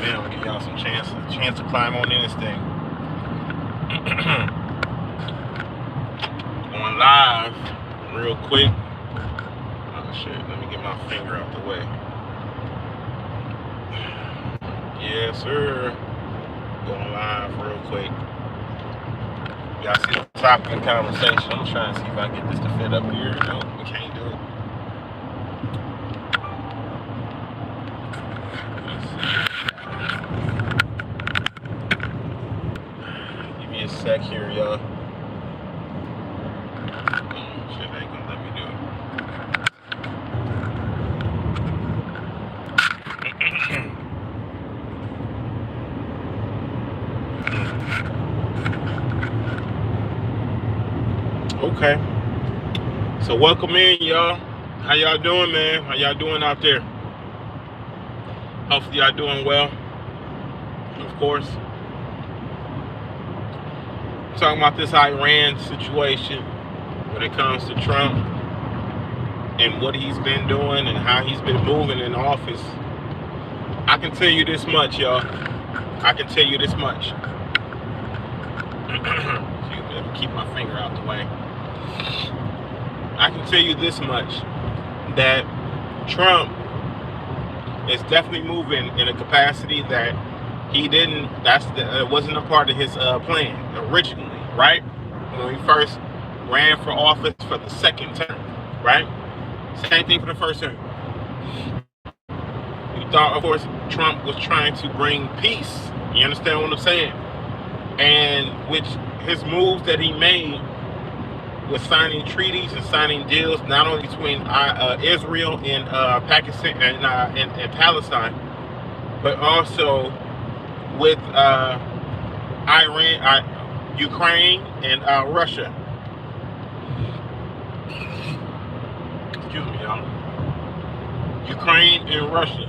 in. I'll give y'all some chance to climb on in this thing. Going live real quick. Oh shit, let me get my finger out the way. Yes, sir. Going live real quick. Y'all see the topic of the conversation. I'm trying to see if I can get this to fit up here. Nope, we can't do it. Give me a sec here, y'all. Shit ain't gonna let me do it. Okay. So welcome in, y'all. How y'all doing, man? How y'all doing out there? Hopefully y'all doing well. Of course. Talking about this Iran situation when it comes to Trump and what he's been doing and how he's been moving in office. I can tell you this much, y'all. I can tell you this much. Let me keep my finger out the way. I can tell you this much, that Trump is definitely moving in a capacity that he didn't, it wasn't a part of his plan originally, right? When he first ran for office for the second term, right? Same thing for the first term. You thought, of course, Trump was trying to bring peace. You understand what I'm saying? And which his moves that he made was signing treaties and signing deals not only between Israel and Pakistan and Palestine, but also with Iran, Ukraine, and Russia. Excuse me, y'all. Ukraine and Russia.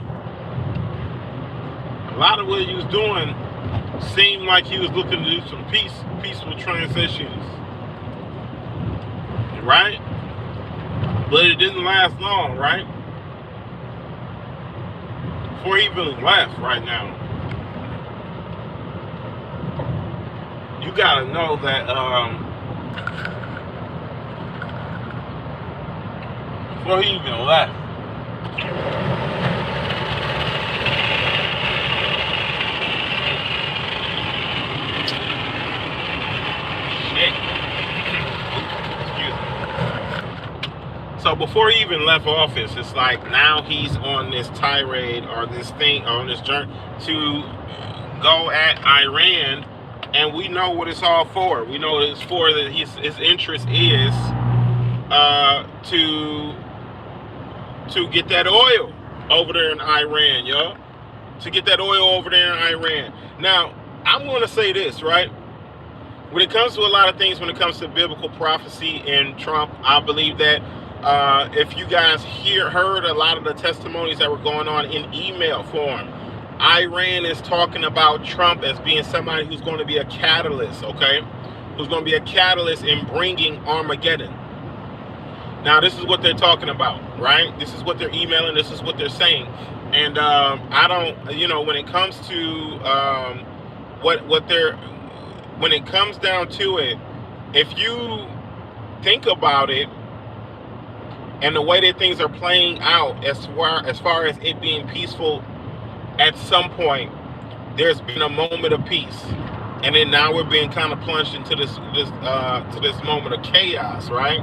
A lot of what he was doing seemed like he was looking to do some peaceful transitions. Right? But it didn't last long, right? Before he even left right now. You gotta know that before he even left, so before he even left office, it's like now he's on this tirade or this thing, on this journey to go at Iran, and we know what it's all for. We know it's for that his interest is to get that oil over there in Iran, y'all. To get that oil over there in Iran. Now, I'm going to say this, right? When it comes to a lot of things, when it comes to biblical prophecy and Trump, I believe that if you guys heard a lot of the testimonies that were going on in email form, Iran is talking about Trump as being somebody who's going to be a catalyst, okay? Who's going to be a catalyst in bringing Armageddon. Now, this is what they're talking about, right? This is what they're emailing. This is what they're saying. And I don't, when it comes to when it comes down to it, if you think about it, and the way that things are playing out as far as it being peaceful, at some point there's been a moment of peace, and then now we're being kind of plunged into this moment of chaos, right?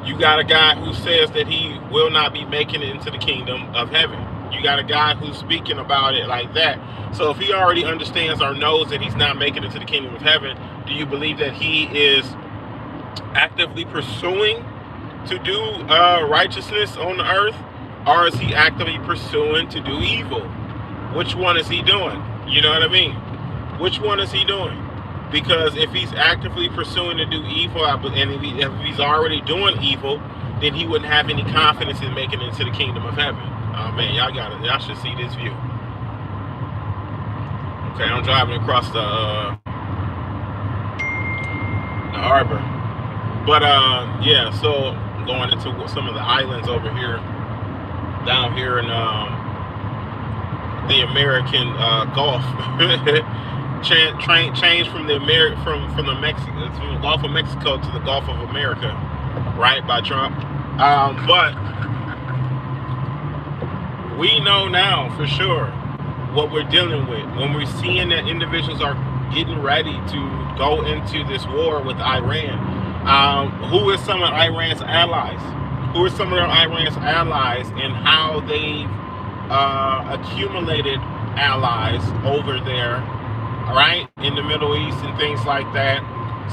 You got a guy who says that he will not be making it into the kingdom of heaven. You got a guy who's speaking about it like that. So if he already understands or knows that he's not making it to the kingdom of heaven, do you believe that he is actively pursuing to do righteousness on the earth, or is he actively pursuing to do evil? Which one is he doing? You know what I mean? Which one is he doing? Because if he's actively pursuing to do evil, and if he's already doing evil, then he wouldn't have any confidence in making it into the kingdom of heaven. Oh man, y'all should see this view. Okay, I'm driving across the harbor. But yeah, so going into some of the islands over here, down here in the American Gulf. Change from the from the Gulf of Mexico to the Gulf of America, right, by Trump. But we know now for sure what we're dealing with when we're seeing that individuals are getting ready to go into this war with Iran. Who is some of Iran's allies? Who are some of Iran's allies, and how they've accumulated allies over there, right, in the Middle East and things like that.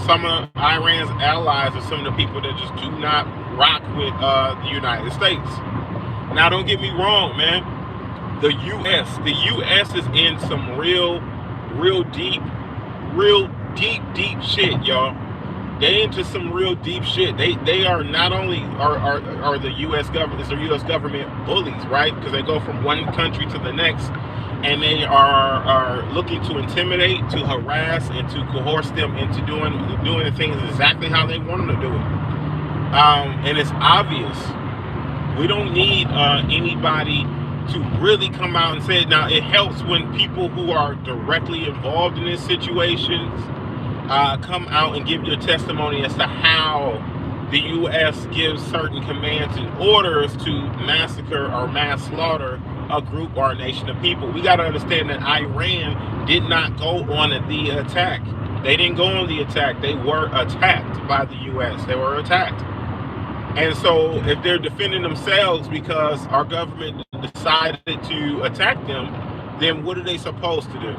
Some of Iran's allies are some of the people that just do not rock with the United States. Now, don't get me wrong, man. The U.S. is in some real deep shit, y'all. They into some real deep shit. They are not only are the U.S. government, it's the U.S. government bullies, right? Because they go from one country to the next, and they are looking to intimidate, to harass, and to coerce them into doing the things exactly how they want them to do it. And it's obvious. We don't need anybody to really come out and say it. Now, it helps when people who are directly involved in these situations come out and give your testimony as to how the U.S. gives certain commands and orders to massacre or mass slaughter a group or a nation of people. We got to understand that Iran did not go on the attack. They didn't go on the attack. They were attacked by the U.S. They were attacked. And so if they're defending themselves because our government decided to attack them, then what are they supposed to do?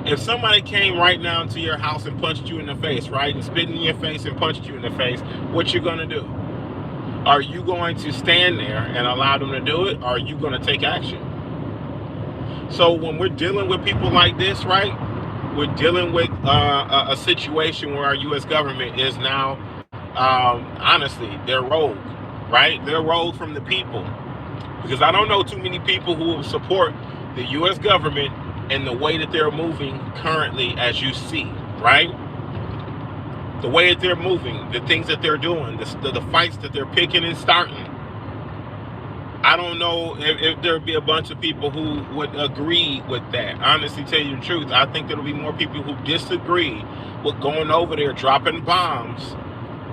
If somebody came right now to your house and punched you in the face, right, and spit in your face and punched you in the face, what you gonna do? Are you going to stand there and allow them to do it, or are you gonna take action? So when we're dealing with people like this, right, we're dealing with a situation where our U.S. government is now, honestly, they're rogue, right? They're rogue from the people. Because I don't know too many people who will support the U.S. government and the way that they're moving currently, as you see, right? The way that they're moving, the things that they're doing, the fights that they're picking and starting. I don't know if there'll be a bunch of people who would agree with that. Honestly, tell you the truth, I think there'll be more people who disagree with going over there, dropping bombs,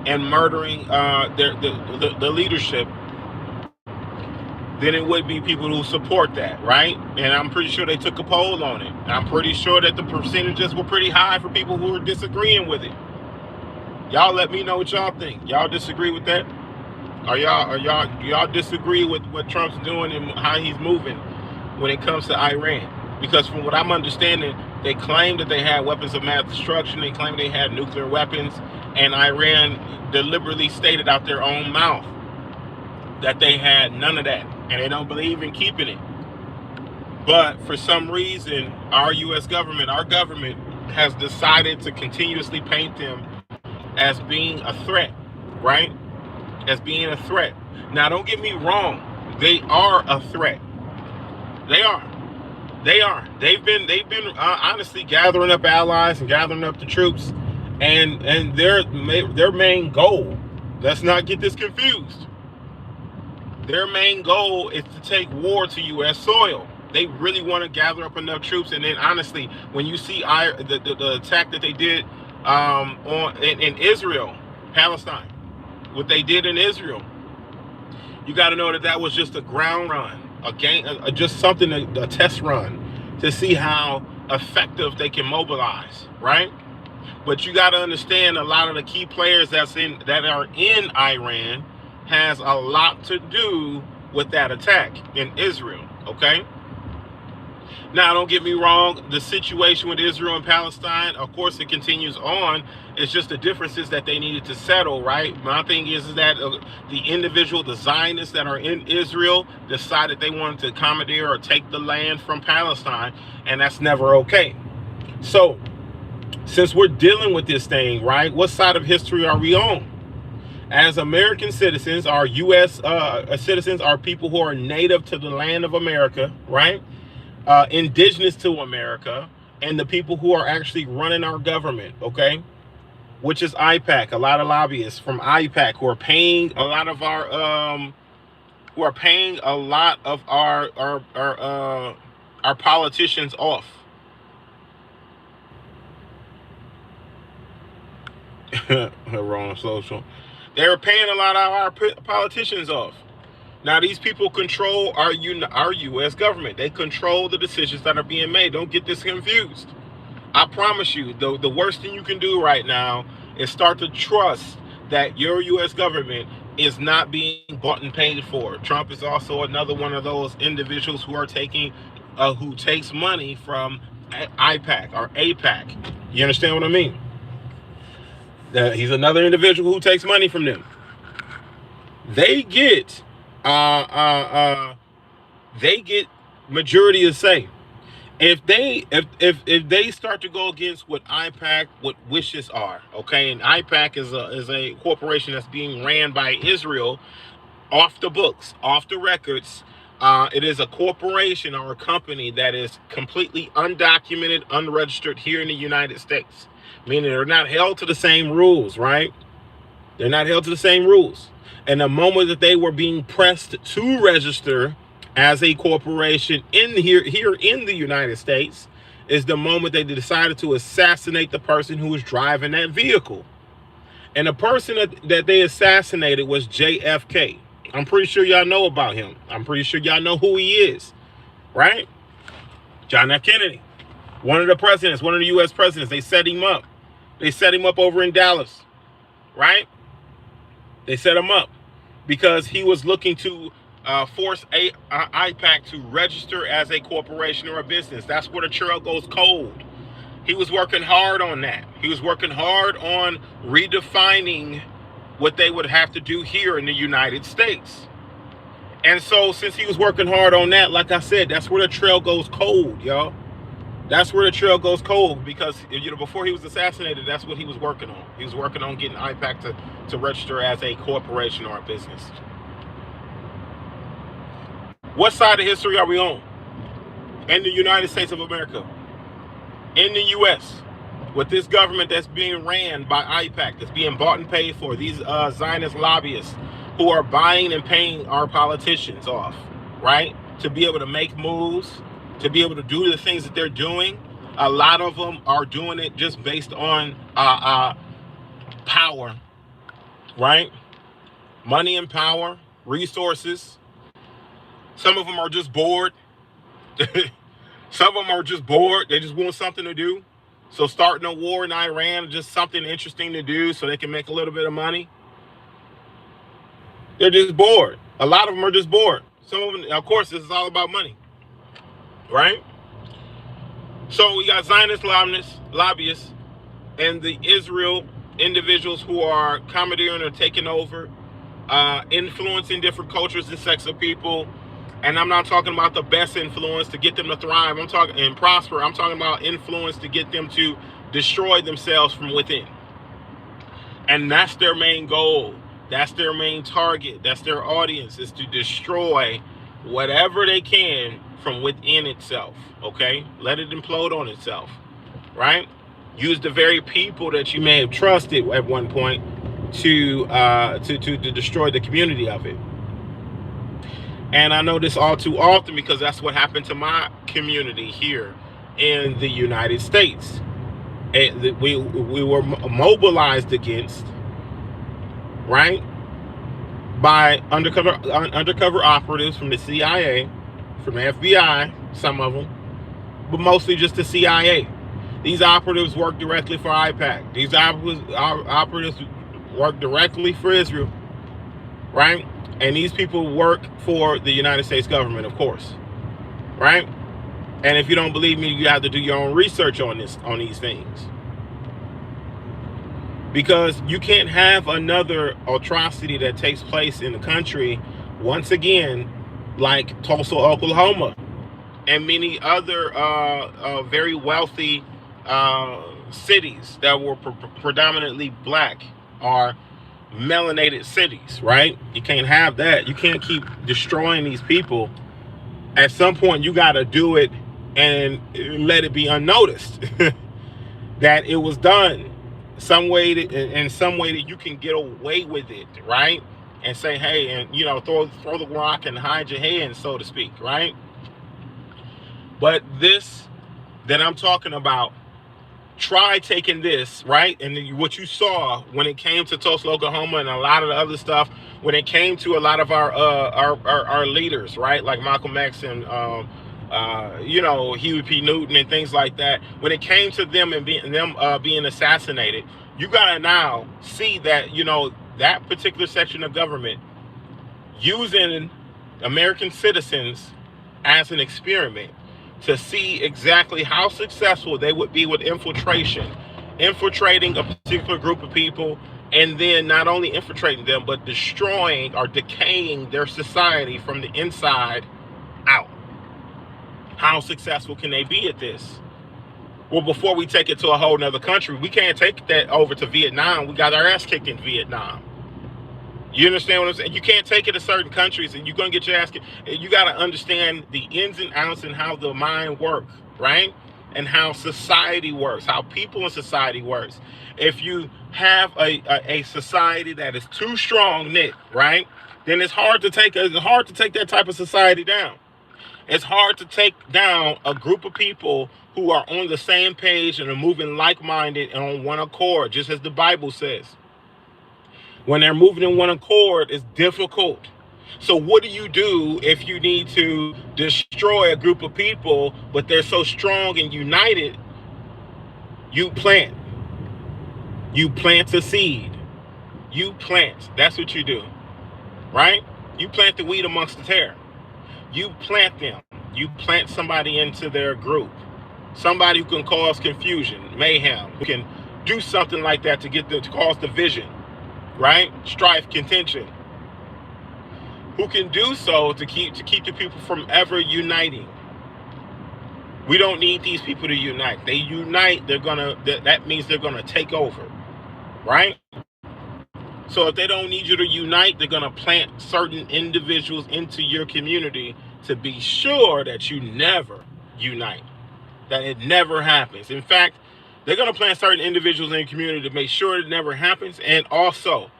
and murdering the leadership than it would be people who support that, right? And I'm pretty sure they took a poll on it. I'm pretty sure that the percentages were pretty high for people who are disagreeing with it. Y'all let me know what y'all think. Y'all disagree with that? Do y'all disagree with what Trump's doing and how he's moving when it comes to Iran? Because from what I'm understanding, they claim that they had weapons of mass destruction. They claim they had nuclear weapons, and Iran deliberately stated out their own mouth that they had none of that, and they don't believe in keeping it. But for some reason, our U.S. government, our government, has decided to continuously paint them as being a threat, right? As being a threat. Now, don't get me wrong. They are a threat. They are. They've been honestly gathering up allies and gathering up the troops, and their main goal. Let's not get this confused. Their main goal is to take war to U.S. soil. They really want to gather up enough troops, and then honestly, when you see the attack that they did in Israel, Palestine, what they did in Israel, you got to know that was just a ground run, just something, a test run to see how effective they can mobilize, right? But you got to understand, a lot of the key players that are in Iran has a lot to do with that attack in Israel, okay? Now, don't get me wrong, the situation with Israel and Palestine, of course, it continues on. It's just the differences that they needed to settle, right? My thing is that the Zionists that are in Israel decided they wanted to commandeer or take the land from Palestine, and that's never okay. So, since we're dealing with this thing, right, what side of history are we on? As American citizens, our U.S. Citizens are people who are native to the land of America, right? Indigenous to America, and the people who are actually running our government, okay? Which is AIPAC, a lot of lobbyists from AIPAC who are paying a lot of our who are paying a lot of our politicians off. Wrong social. They're paying a lot of our politicians off. Now these people control our U.S. government. They control the decisions that are being made. Don't get this confused. I promise you, the worst thing you can do right now is start to trust that your U.S. government is not being bought and paid for. Trump is also another one of those individuals who are who takes money from AIPAC or AIPAC. You understand what I mean? He's another individual who takes money from them. They get majority of say. If they start to go against what AIPAC, what wishes are, okay, and AIPAC is a corporation that's being ran by Israel, off the books, off the records. It is a corporation or a company that is completely undocumented, unregistered here in the United States, meaning they're not held to the same rules, right? They're not held to the same rules. And the moment that they were being pressed to register as a corporation here in the United States is the moment they decided to assassinate the person who was driving that vehicle. And the person that they assassinated was JFK. I'm pretty sure y'all know about him. I'm pretty sure y'all know who he is, right? John F. Kennedy, one of the presidents, one of the U.S. presidents. They set him up. They set him up over in Dallas, right? They set him up because he was looking to force AIPAC to register as a corporation or a business. That's where the trail goes cold. He was working hard on that. He was working hard on redefining what they would have to do here in the United States. And so since he was working hard on that, like I said, that's where the trail goes cold, y'all. That's where the trail goes cold because, you know, before he was assassinated, that's what he was working on. He was working on getting AIPAC to register as a corporation or a business. What side of history are we on? In the United States of America. In the U.S. with this government that's being ran by AIPAC, that's being bought and paid for, these Zionist lobbyists who are buying and paying our politicians off, right? To be able to make moves, to be able to do the things that they're doing. A lot of them are doing it just based on power, right? Money and power, resources. Some of them are just bored. Some of them are just bored. They just want something to do. So starting a war in Iran is just something interesting to do so they can make a little bit of money. They're just bored. A lot of them are just bored. Some of them, of course, this is all about money, right? So we got Zionist lobbyists and the Israel individuals who are commandeering or taking over, influencing different cultures and sects of people. And I'm not talking about the best influence to get them to thrive. I'm talking and prosper. I'm talking about influence to get them to destroy themselves from within. And that's their main goal. That's their main target. That's their audience, is to destroy whatever they can from within itself. Okay? Let it implode on itself. Right? Use the very people that you may have trusted at one point to destroy the community of it. And I know this all too often because that's what happened to my community here in the United States. And we were mobilized against, right, by undercover operatives from the CIA, from the FBI, some of them, but mostly just the CIA. These operatives work directly for AIPAC. These operatives work directly for Israel, right? And these people work for the United States government, of course, right? And if you don't believe me, you have to do your own research on these things. Because you can't have another atrocity that takes place in the country, once again, like Tulsa, Oklahoma, and many other very wealthy cities that were predominantly black are melanated cities, right? You can't have that. You can't keep destroying these people. At some point, you got to do it and let it be unnoticed that it was done in some way that you can get away with it, right? and say, hey, and throw the rock and hide your hand, so to speak, right? But this that I'm talking about, try taking this, right? And what you saw when it came to Tulsa, Oklahoma, and a lot of the other stuff, when it came to a lot of our leaders, right? Like Malcolm X and Huey P. Newton and things like that. When it came to them and being assassinated, you gotta now see that that particular section of government using American citizens as an experiment to see exactly how successful they would be with infiltrating a particular group of people, and then not only infiltrating them, but destroying or decaying their society from the inside out. How successful can they be at this? Well, before we take it to a whole nother country, we can't take that over to Vietnam. We got our ass kicked in Vietnam. You understand what I'm saying? You can't take it to certain countries and you're going to get your ass kicked. You got to understand the ins and outs and how the mind works, right? And how society works, how people in society works. If you have a society that is too strong knit, right? Then it's hard to take that type of society down. It's hard to take down a group of people who are on the same page and are moving like-minded and on one accord, just as the Bible says. When they're moving in one accord, it's difficult. So what do you do if you need to destroy a group of people, but they're so strong and united? You plant. You plant a seed. You plant. That's what you do, right? You plant the weed amongst the tare. You plant them. You plant somebody into their group. Somebody who can cause confusion, mayhem, who can do something like that to cause division, right? Strife, contention. Who can do so to keep the people from ever uniting. We don't need these people to unite. They unite, that means they're gonna take over, right? So if they don't need you to unite, they're gonna plant certain individuals into your community to be sure that you never unite, that it never happens. In fact, they're gonna plant certain individuals in your community to make sure it never happens, and also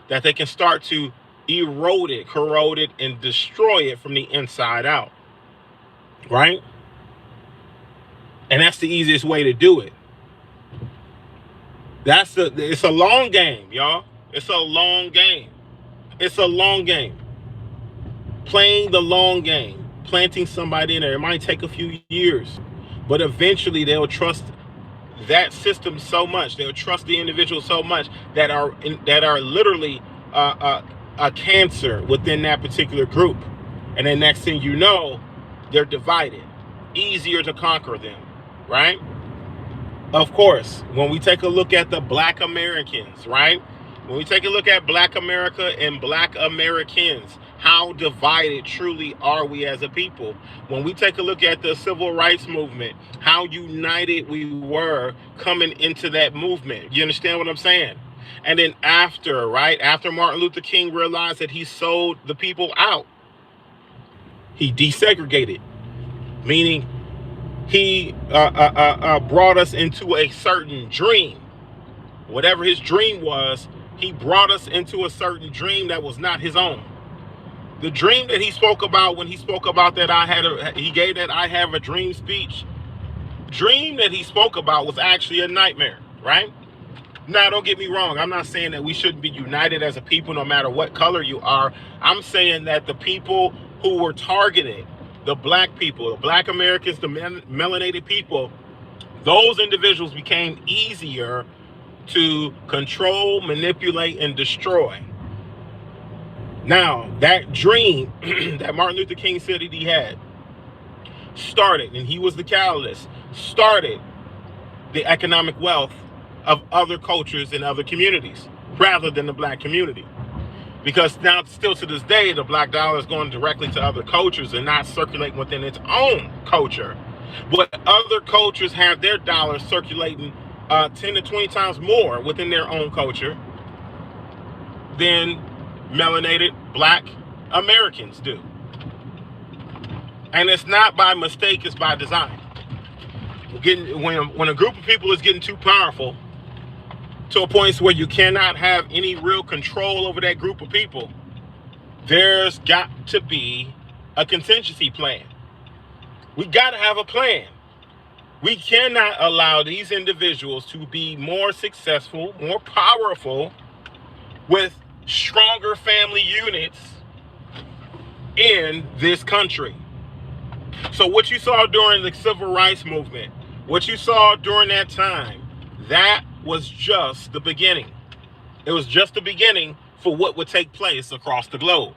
that they can start to erode it, corrode it, and destroy it from the inside out, right? And that's the easiest way to do it. It's a long game, y'all. It's a long game. It's a long game. Playing the long game, planting somebody in there. It might take a few years, but eventually they'll trust that system so much. They'll trust the individual so much that are literally a cancer within that particular group. And then next thing you know, they're divided. Easier to conquer them, right? Of course, when we take a look at the Black Americans, right? When we take a look at Black America and Black Americans, how divided truly are we as a people? When we take a look at the civil rights movement, how united we were coming into that movement. You understand what I'm saying? And then after Martin Luther King realized that he sold the people out, he desegregated, meaning he brought us into a certain dream. Whatever his dream was, he brought us into a certain dream that was not his own. The dream that he spoke about when he spoke about that he gave that I have a dream speech. Dream that he spoke about was actually a nightmare, right? Now, don't get me wrong. I'm not saying that we shouldn't be united as a people no matter what color you are. I'm saying that the people who were targeted, the black people, the Black Americans, the melanated people, those individuals became easier to control, manipulate, and destroy. Now, that dream that Martin Luther King said that he had started, and he was the catalyst, started the economic wealth of other cultures and other communities rather than the black community. Because now, still to this day, the black dollar is going directly to other cultures and not circulating within its own culture. But other cultures have their dollars circulating 10 to 20 times more within their own culture than melanated Black Americans do. And it's not by mistake, it's by design. When a group of people is getting too powerful to a point where you cannot have any real control over that group of people, there's got to be a contingency plan. We got to have a plan. We cannot allow these individuals to be more successful, more powerful, with stronger family units in this country. So what you saw during the civil rights movement, what you saw during that time, that was just the beginning. It was just the beginning for what would take place across the globe.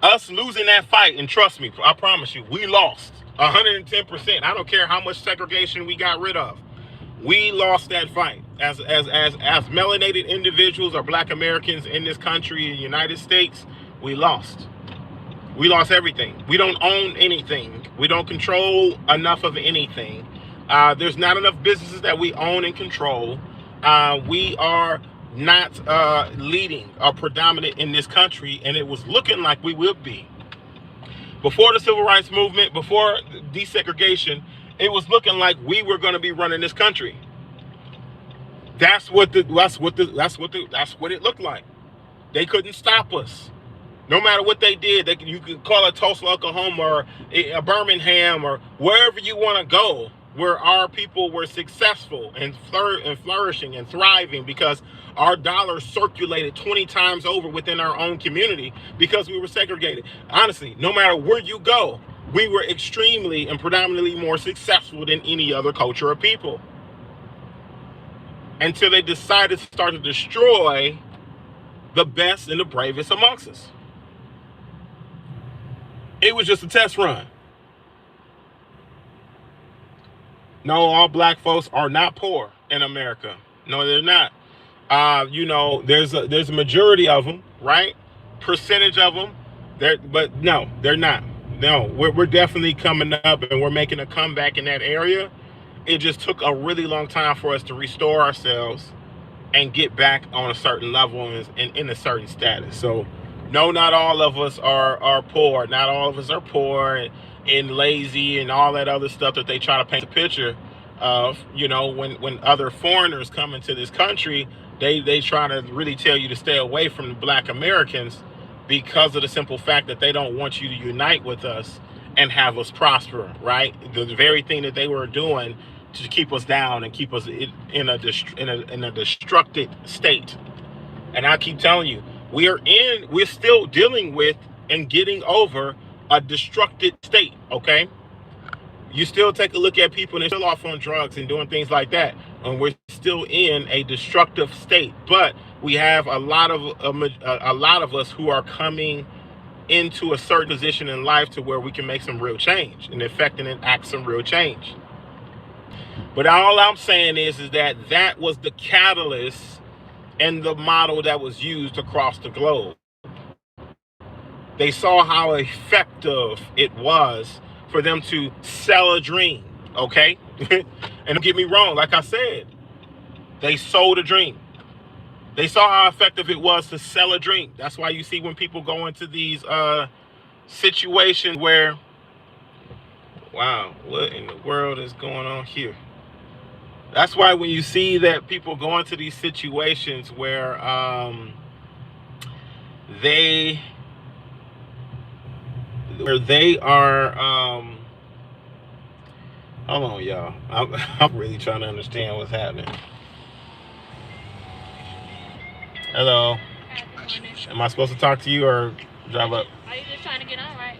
Us losing that fight, and trust me, I promise you, we lost 110%. I don't care how much segregation we got rid of. We lost that fight as melanated individuals or Black Americans in this country, in the United States. We lost. We lost everything. We don't own anything. We don't control enough of anything. There's not enough businesses that we own and control. We are not leading or predominant in this country, and it was looking like we would be. Before the civil rights movement, before desegregation, it was looking like we were going to be running this country. That's what it looked like. They couldn't stop us. No matter what they did, you could call it Tulsa, Oklahoma, or a Birmingham, or wherever you want to go, where our people were successful and flourishing and thriving because our dollars circulated 20 times over within our own community because we were segregated. Honestly, no matter where you go, we were extremely and predominantly more successful than any other culture or people. Until they decided to start to destroy the best and the bravest amongst us. It was just a test run. No, all Black folks are not poor in America. No, they're not. There's a majority of them, right? Percentage of them, but no, they're not. No, we're definitely coming up, and we're making a comeback in that area. It just took a really long time for us to restore ourselves and get back on a certain level and in a certain status. So, no, not all of us are poor. Not all of us are poor and lazy and all that other stuff that they try to paint a picture of. When other foreigners come into this country, they try to really tell you to stay away from the Black Americans because of the simple fact that they don't want you to unite with us and have us prosper, right? The very thing that they were doing to keep us down and keep us in a destructed state. And I keep telling you, we're still dealing with and getting over a destructed state, okay? You still take a look at people and they're still off on drugs and doing things like that, and we're still in a destructive state. But we have a lot of us who are coming into a certain position in life to where we can make some real change and affect and enact some real change. But all I'm saying is that was the catalyst and the model that was used across the globe. They saw how effective it was for them to sell a dream, okay? And don't get me wrong, like I said, they sold a dream. They saw how effective it was to sell a dream. That's why you see when people go into these situations where, wow, what in the world is going on here? That's why when you see that people go into these situations where they are, hold on, y'all. I'm really trying to understand what's happening. Hello. Am I supposed to talk to you or drive up? Are you just trying to get on, right?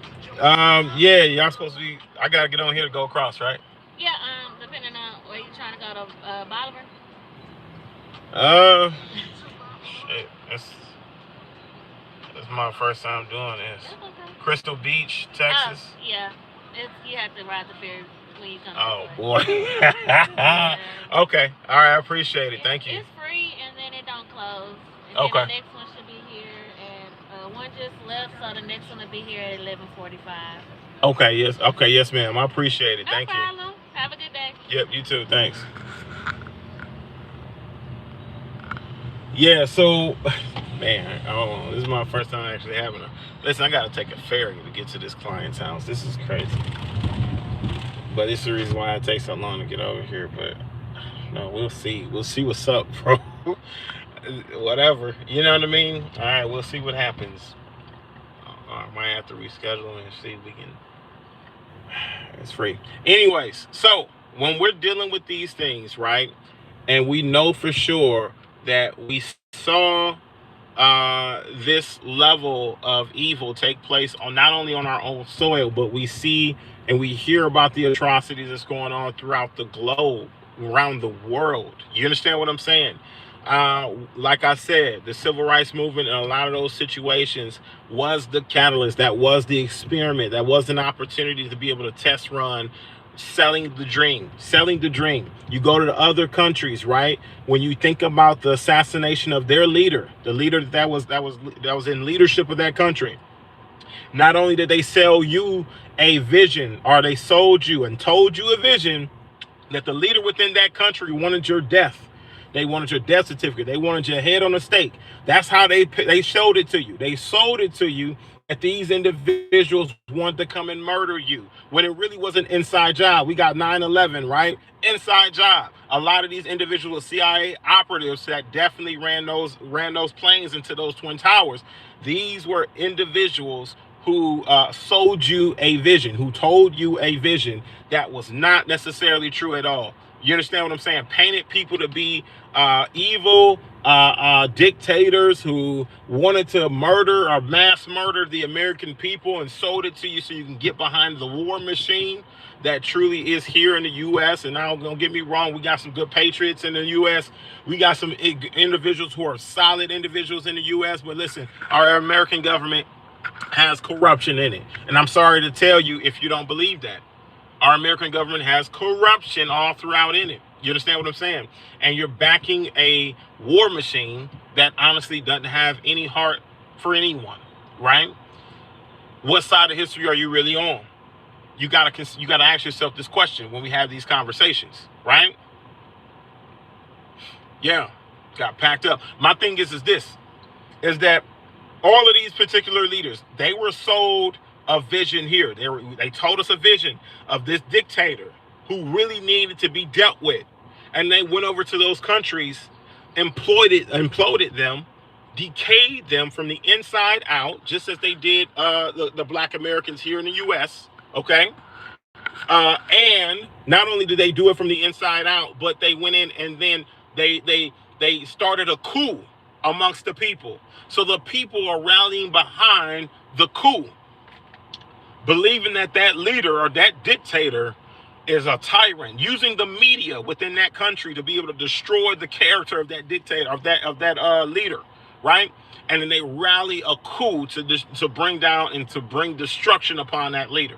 Yeah, y'all supposed to be. I gotta get on here to go across, right? Yeah. Depending on where you're trying to go to, Bolivar. Shit. That's my first time doing this. That's okay. Crystal Beach, Texas. Oh, yeah. You have to ride the ferry when you come. Oh boy. Okay. All right. I appreciate it. Thank you. It's free, and then it don't close. And Okay. then the next one should be here, and one just left, so the next one will be here at 11:45. Okay. Yes. Okay. Yes, ma'am. I appreciate it. No Thank problem. Have a good day. you. Yep. You too. Thanks. Yeah. So, man, this is my first time actually having a. Listen, I gotta take a ferry to get to this client's house. This is crazy. But it's the reason why it takes so long to get over here. But no, we'll see. We'll see what's up, bro. Whatever. You know what I mean? All right. We'll see what happens. I might have to reschedule and see if we can. It's free. Anyways, so when we're dealing with these things, right, and we know for sure that we saw this level of evil take place on not only on our own soil, but we see and we hear about the atrocities that's going on throughout the globe, around the world. You understand what I'm saying? Like I said, the civil rights movement in a lot of those situations was the catalyst. That was the experiment. That was an opportunity to be able to test run selling the dream. Selling the dream. You go to the other countries, right? When you think about the assassination of their leader, the leader that was in leadership of that country, not only did they sell you a vision, or they sold you and told you a vision, that the leader within that country wanted your death. They wanted your death certificate. They wanted your head on a stake. That's how they showed it to you. They sold it to you that these individuals wanted to come and murder you, when it really was an inside job. We got 9/11, right? Inside job. A lot of these individuals, CIA operatives that definitely ran those planes into those Twin Towers. These were individuals who sold you a vision, who told you a vision that was not necessarily true at all. You understand what I'm saying? Painted people to be evil dictators who wanted to murder or mass murder the American people, and sold it to you so you can get behind the war machine that truly is here in the U.S. And now, don't get me wrong, we got some good patriots in the U.S. We got some individuals who are solid individuals in the U.S. But listen, our American government has corruption in it. And I'm sorry to tell you if you don't believe that. Our American government has corruption all throughout in it. You understand what I'm saying? And you're backing a war machine that honestly doesn't have any heart for anyone, right? What side of history are you really on? You gotta ask yourself this question when we have these conversations, right? Yeah, got packed up. My thing is that all of these particular leaders, they were sold a vision here. They told us a vision of this dictator who really needed to be dealt with. And they went over to those countries, imploded them, decayed them from the inside out, just as they did the black Americans here in the U.S., okay? And not only did they do it from the inside out, but they went in and then they started a coup amongst the people. So the people are rallying behind the coup, believing that leader or that dictator is a tyrant, using the media within that country to be able to destroy the character of that dictator, of that leader, right? And then they rally a coup to bring down and to bring destruction upon that leader.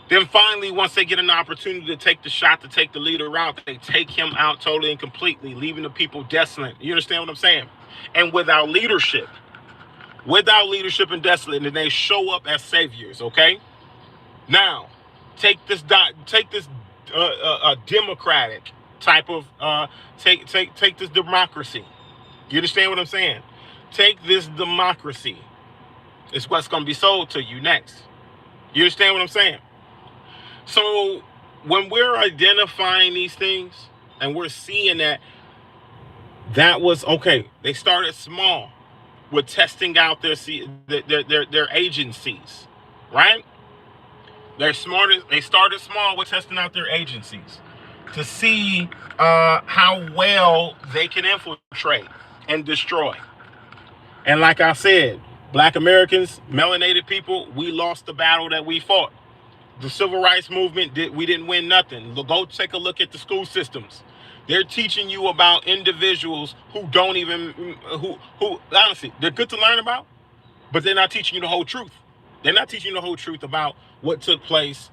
Then finally, once they get an opportunity to take the shot, to take the leader out, they take him out totally and completely, leaving the people desolate. You understand what I'm saying? And without leadership and desolate, and they show up as saviors, okay? Now, take this democratic type of, take this democracy. You understand what I'm saying? Take this democracy. It's what's going to be sold to you next. You understand what I'm saying? So when we're identifying these things and we're seeing that was okay, they started small with testing out their agencies, right? They started small with testing out their agencies to see how well they can infiltrate and destroy. And like I said, black Americans, melanated people, we lost the battle that we fought. The civil rights movement, we didn't win nothing. Go take a look at the school systems. They're teaching you about individuals who don't even, who honestly, they're good to learn about, but they're not teaching you the whole truth. They're not teaching you the whole truth about what took place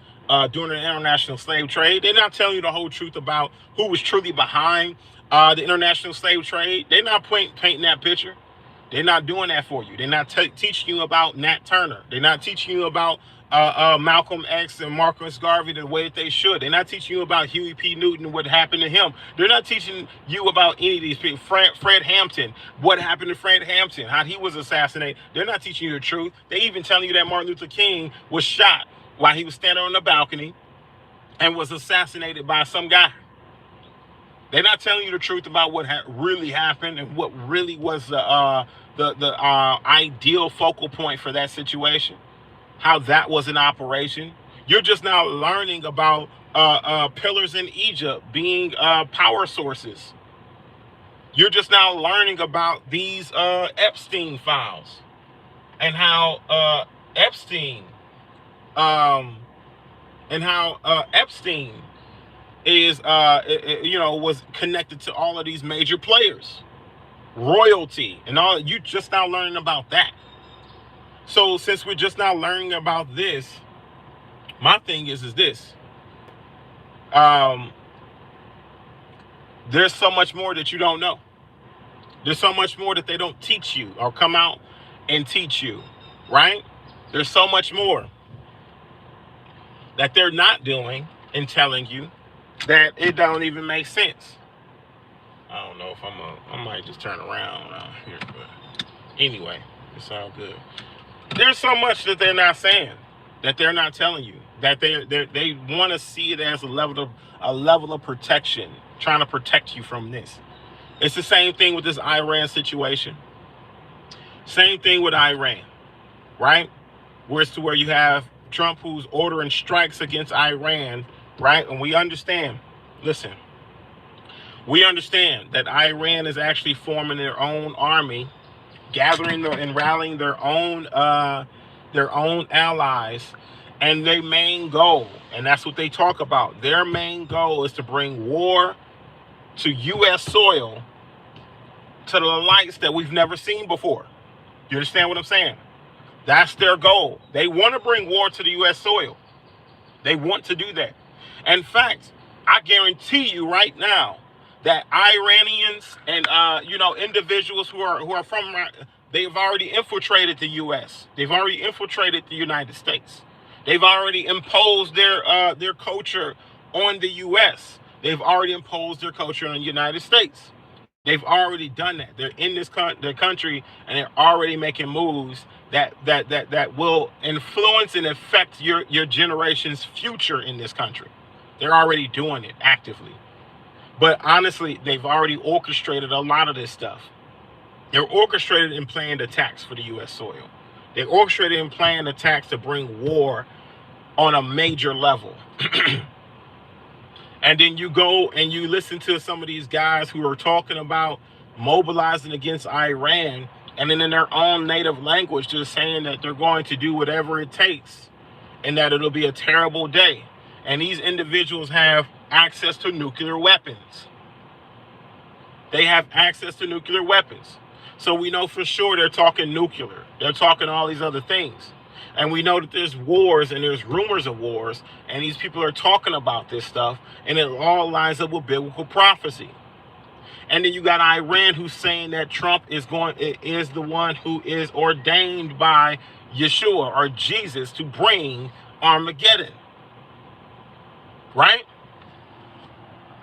during the international slave trade. They're not telling you the whole truth about who was truly behind the international slave trade. They're not painting that picture. They're not doing that for you. They're not teaching you about Nat Turner. They're not teaching you about Malcolm X and Marcus Garvey the way that they should. They're not teaching you about Huey P. Newton and what happened to him. They're not teaching you about any of these people. Fred Hampton, what happened to Fred Hampton, how he was assassinated. They're not teaching you the truth. They even telling you that Martin Luther King was shot while he was standing on the balcony and was assassinated by some guy. They're not telling you the truth about what really happened and what really was the ideal focal point for that situation, how that was an operation. You're just now learning about pillars in Egypt being power sources. You're just now learning about these Epstein files and how Epstein um, Epstein is was connected to all of these major players, royalty, and all. You just now learning about that. So since we're just now learning about this, my thing is this. There's so much more that you don't know. There's so much more that they don't teach you or come out and teach you, right? There's so much more that they're not doing and telling you that it don't even make sense. I don't know if I might just turn around here, but anyway, it's all good. There's so much that they're not saying, that they're not telling you, that they want to see it as a level of protection, trying to protect you from this. It's the same thing with this Iran situation. Same thing with Iran, right? Where it's to where you have Trump who's ordering strikes against Iran, right? And we understand, listen, we understand that Iran is actually forming their own army, gathering and rallying their own allies, and their main goal, and that's what they talk about, their main goal is to bring war to U.S. soil to the lights that we've never seen before. You understand what I'm saying? That's their goal. They want to bring war to the U.S. soil. They want to do that. In fact, I guarantee you right now that Iranians and individuals who are from, they've already infiltrated the U.S. They've already infiltrated the United States. They've already imposed their culture on the U.S. They've already imposed their culture on the United States. They've already done that. They're in their country, and they're already making moves that will influence and affect your generation's future in this country. They're already doing it actively. But honestly, they've already orchestrated a lot of this stuff. They're orchestrated and planned attacks for the U.S. soil. They're orchestrated and planned attacks to bring war on a major level. And then you go and you listen to some of these guys who are talking about mobilizing against Iran, and then in their own native language, they're saying that they're going to do whatever it takes and that it'll be a terrible day. And these individuals have access to nuclear weapons. They have access to nuclear weapons. So we know for sure they're talking nuclear. They're talking all these other things. And we know that there's wars and there's rumors of wars, and these people are talking about this stuff, and it all lines up with biblical prophecy. And then you got Iran who's saying that Trump is the one who is ordained by Yeshua or Jesus to bring Armageddon. Right?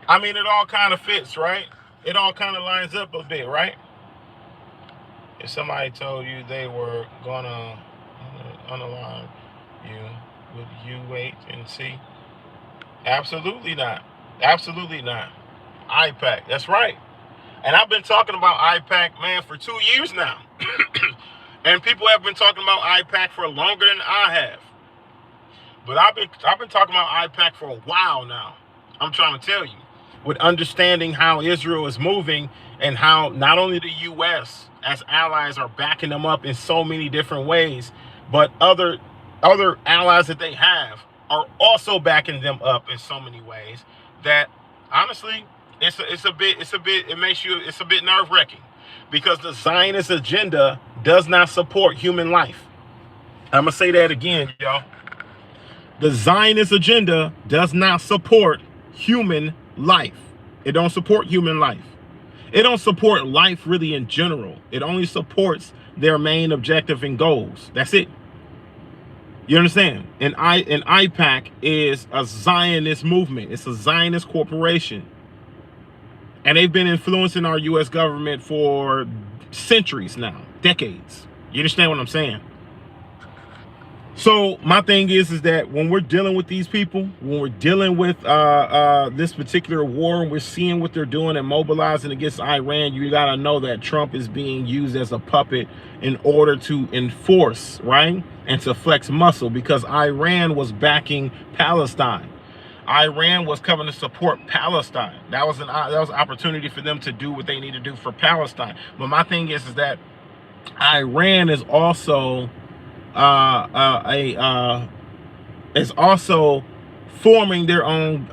I mean, it all kind of fits, right? It all kind of lines up a bit, right? If somebody told you they were gonna unalive you, would you wait and see? Absolutely not. Absolutely not. AIPAC, that's right. And I've been talking about AIPAC, man, for 2 years now. And people have been talking about AIPAC for longer than I have. But I've been talking about AIPAC for a while now. I'm trying to tell you, with understanding how Israel is moving and how not only the U.S. as allies are backing them up in so many different ways, but other allies that they have are also backing them up in so many ways that honestly, it's a bit nerve-wracking, because the Zionist agenda does not support human life. I'm gonna say that again, y'all. The Zionist agenda does not support human life. It don't support human life. It don't support life really in general. It only supports their main objective and goals. That's it. You understand? And AIPAC is a Zionist movement. It's a Zionist corporation. And they've been influencing our U.S. government for centuries now, decades. You understand what I'm saying? So my thing is that when we're dealing with these people, when we're dealing with this particular war, and we're seeing what they're doing and mobilizing against Iran, you gotta know that Trump is being used as a puppet in order to enforce, right, and to flex muscle, because Iran was backing Palestine. Iran was coming to support Palestine. That was an opportunity for them to do what they need to do for Palestine. But my thing is that Iran is also is also forming their own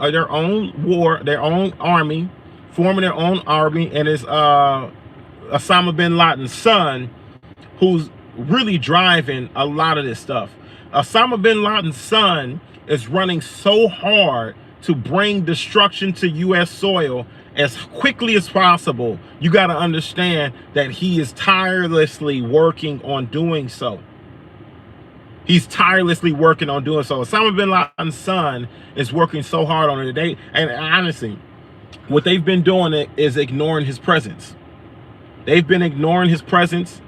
war, their own army, forming their own army, and it's Osama bin Laden's son who's really driving a lot of this stuff. Osama bin Laden's son is running so hard to bring destruction to U.S. soil as quickly as possible. You got to understand that he is tirelessly working on doing so. He's tirelessly working on doing so. Osama bin Laden's son is working so hard on it. And honestly, what they've been doing is ignoring his presence. They've been ignoring his presence,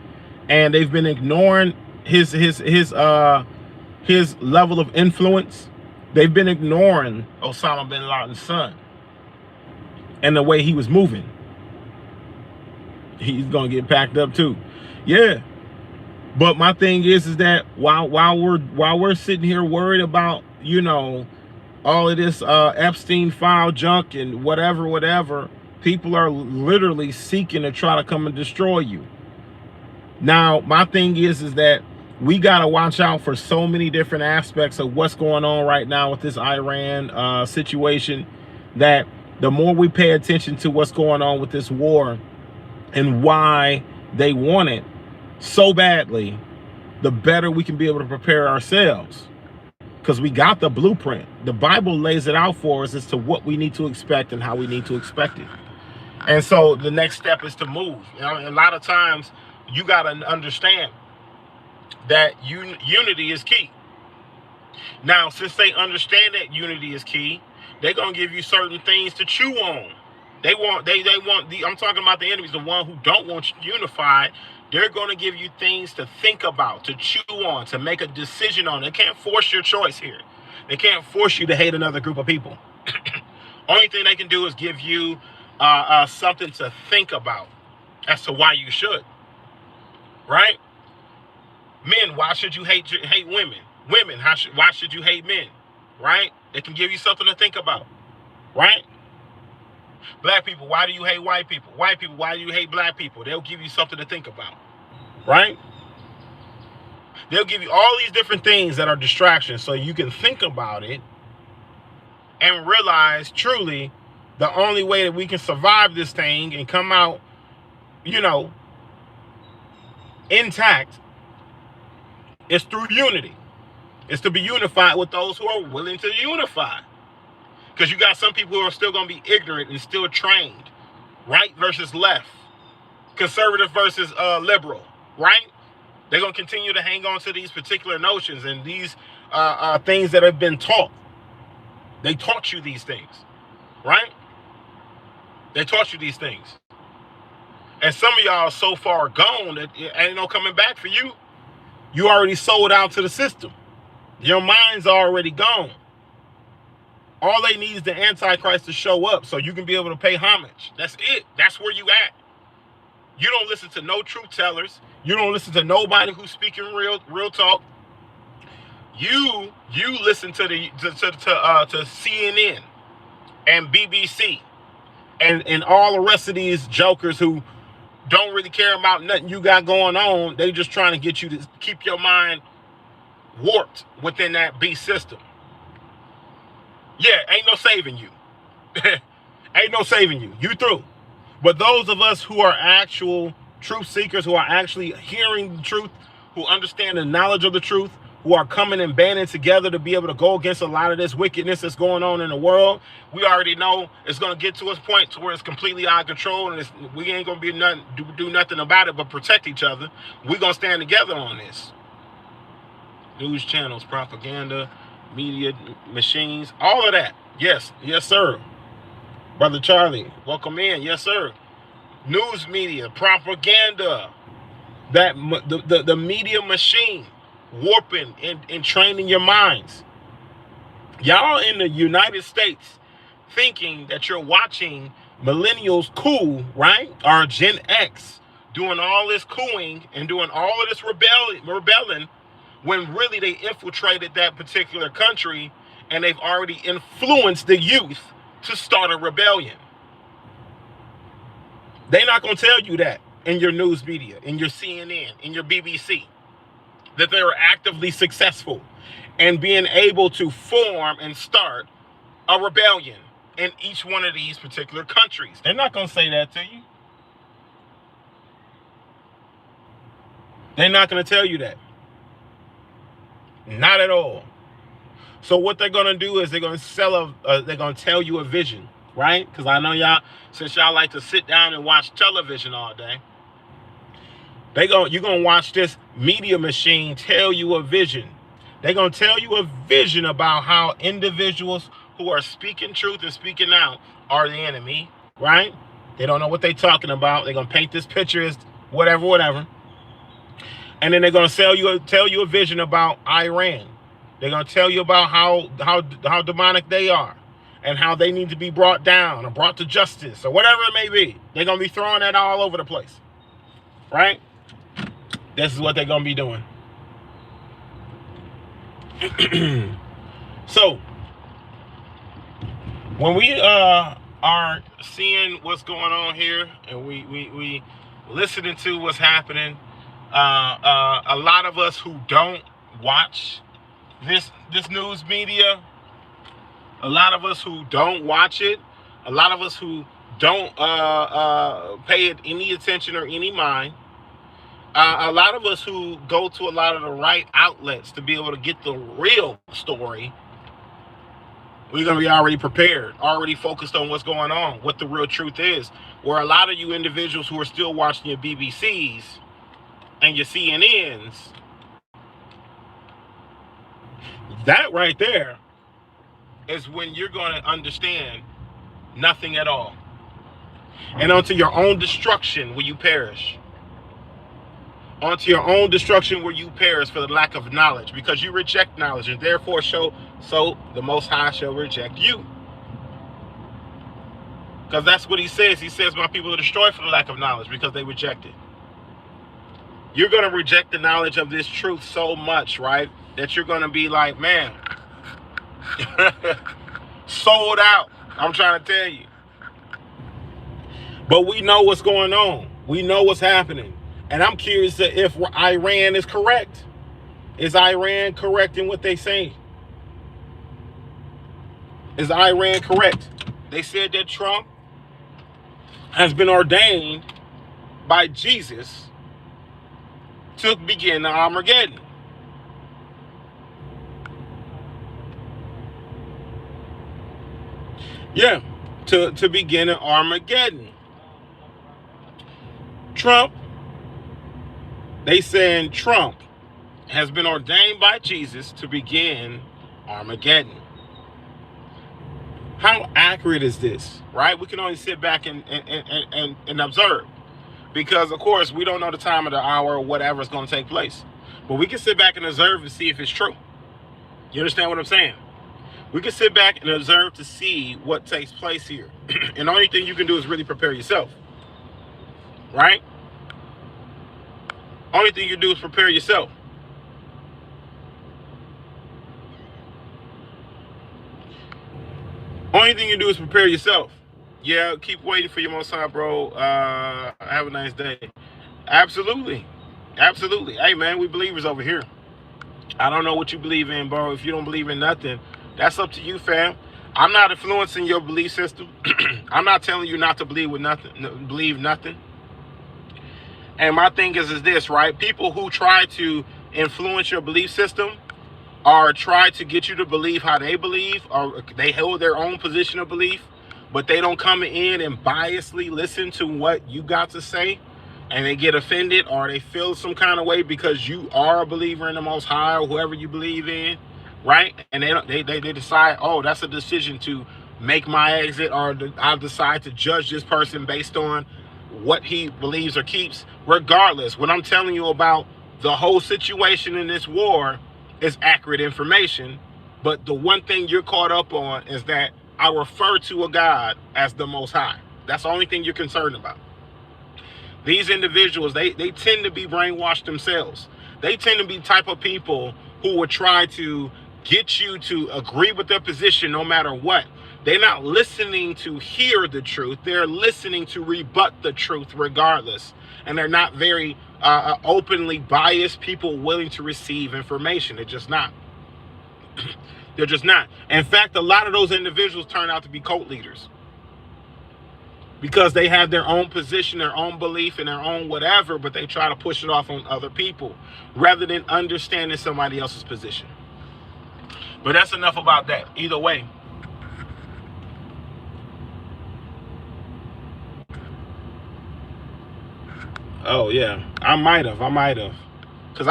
and they've been ignoring his level of influence. They've been ignoring Osama bin Laden's son and the way he was moving. He's gonna get packed up too. Yeah. But my thing is that while we're sitting here worried about, you know, all of this Epstein file junk and whatever, people are literally seeking to try to come and destroy you. Now, my thing is that we got to watch out for so many different aspects of what's going on right now with this Iran situation, that the more we pay attention to what's going on with this war and why they want it so badly, the better we can be able to prepare ourselves, because we got the blueprint. The Bible lays it out for us as to what we need to expect and how we need to expect it. And so the next step is to move. You know, a lot of times you got to understand that unity is key. Now, since they understand that unity is key, they're gonna give you certain things to chew on. They want I'm talking about the enemies, the one who don't want you unified. They're going to give you things to think about, to chew on, to make a decision on. They can't force your choice here. They can't force you to hate another group of people. Only thing they can do is give you something to think about as to why you should. Right? Men, why should you hate women? Women, why should you hate men? Right? They can give you something to think about. Right? Black people, why do you hate white people? White people, why do you hate black people? They'll give you something to think about, right? They'll give you all these different things that are distractions so you can think about it and realize truly the only way that we can survive this thing and come out, you know, intact is through unity. It's to be unified with those who are willing to unify. Because you got some people who are still going to be ignorant and still trained. Right versus left. Conservative versus liberal. Right? They're going to continue to hang on to these particular notions and these things that have been taught. They taught you these things. Right? They taught you these things. And some of y'all are so far gone that it ain't no coming back for you. You already sold out to the system. Your mind's already gone. All they need is the Antichrist to show up so you can be able to pay homage. That's it. That's where you at. You don't listen to no truth tellers. You don't listen to nobody who's speaking real talk. You listen to CNN and BBC and all the rest of these jokers who don't really care about nothing you got going on. They just trying to get you to keep your mind warped within that beast system. Yeah, ain't no saving you. Ain't no saving you. You through. But those of us who are actual truth seekers, who are actually hearing the truth, who understand the knowledge of the truth, who are coming and banding together to be able to go against a lot of this wickedness that's going on in the world, we already know it's going to get to a point to where it's completely out of control, and we ain't going to do nothing about it but protect each other. We're going to stand together on this. News channels, propaganda, media machines, all of that. Yes sir. Brother Charlie, welcome in. Yes sir. News media, propaganda, that the media machine, warping and training your minds. Y'all in the United States thinking that you're watching millennials cool, right? Or Gen X doing all this cooing and doing all of this rebelling when really they infiltrated that particular country and they've already influenced the youth to start a rebellion. They're not going to tell you that in your news media, in your CNN, in your BBC, that they were actively successful and being able to form and start a rebellion in each one of these particular countries. They're not going to say that to you. They're not going to tell you that. Not at all. So what they're going to do is they're going to tell you a vision, right? Because I know y'all, since y'all like to sit down and watch television all day, you're going to watch this media machine tell you a vision. They're going to tell you a vision about how individuals who are speaking truth and speaking out are the enemy, right? They don't know what they're talking about. They're going to paint this picture as whatever. And then they're going to tell you a vision about Iran. They're going to tell you about how demonic they are and how they need to be brought down or brought to justice or whatever it may be. They're going to be throwing that all over the place, right? This is what they're going to be doing. So, when we are seeing what's going on here and we listening to what's happening, a lot of us who don't watch this news media, a lot of us who don't watch it, a lot of us who don't pay it any attention or any mind, a lot of us who go to a lot of the right outlets to be able to get the real story, we're going to be already prepared, already focused on what's going on, what the real truth is. Where a lot of you individuals who are still watching your BBCs and your CNNs, that right there is when you're going to understand nothing at all. And unto your own destruction will you perish. Unto your own destruction will you perish for the lack of knowledge, because you reject knowledge, and therefore so the Most High shall reject you. Because that's what he says. He says my people are destroyed for the lack of knowledge because they reject it. You're going to reject the knowledge of this truth so much, right, that you're going to be like, man, sold out. I'm trying to tell you. But we know what's going on. We know what's happening. And I'm curious if Iran is correct. Is Iran correct in what they say? Is Iran correct? They said that Trump has been ordained by Jesus to begin the Armageddon. Yeah, to begin an Armageddon. Trump, they saying Trump has been ordained by Jesus to begin Armageddon. How accurate is this, right? We can only sit back and observe, because of course we don't know the time of the hour or whatever is going to take place, but we can sit back and observe and see if it's true. You understand what I'm saying? We can sit back and observe to see what takes place here. And the only thing you can do is really prepare yourself, right? Only thing you do is prepare yourself. Only thing you do is prepare yourself. Yeah, keep waiting for your Most High, bro. Have a nice day. Absolutely. Absolutely. Hey, man, we believers over here. I don't know what you believe in, bro. If you don't believe in nothing, that's up to you, fam. I'm not influencing your belief system. I'm not telling you not to believe nothing. And my thing is this, right? People who try to influence your belief system or try to get you to believe how they believe, or they hold their own position of belief, but they don't come in and biasly listen to what you got to say, and they get offended or they feel some kind of way because you are a believer in the Most High or whoever you believe in, right? And they decide, oh, that's a decision to make my exit, or I decide to judge this person based on what he believes or keeps. Regardless, what I'm telling you about The whole situation in this war is accurate information, but the one thing you're caught up on is that I refer to a God as the Most High. That's the only thing you're concerned about. These individuals, they tend to be brainwashed themselves. They tend to be the type of people who would try to get you to agree with their position no matter what. They're not listening to hear the truth. They're listening to rebut the truth regardless. And they're not very openly biased people willing to receive information. They're just not. They're just not. In fact, a lot of those individuals turn out to be cult leaders, because they have their own position, their own belief, and their own whatever, but they try to push it off on other people rather than understanding somebody else's position. But that's enough about that. Either way. Oh, yeah. I might have. Because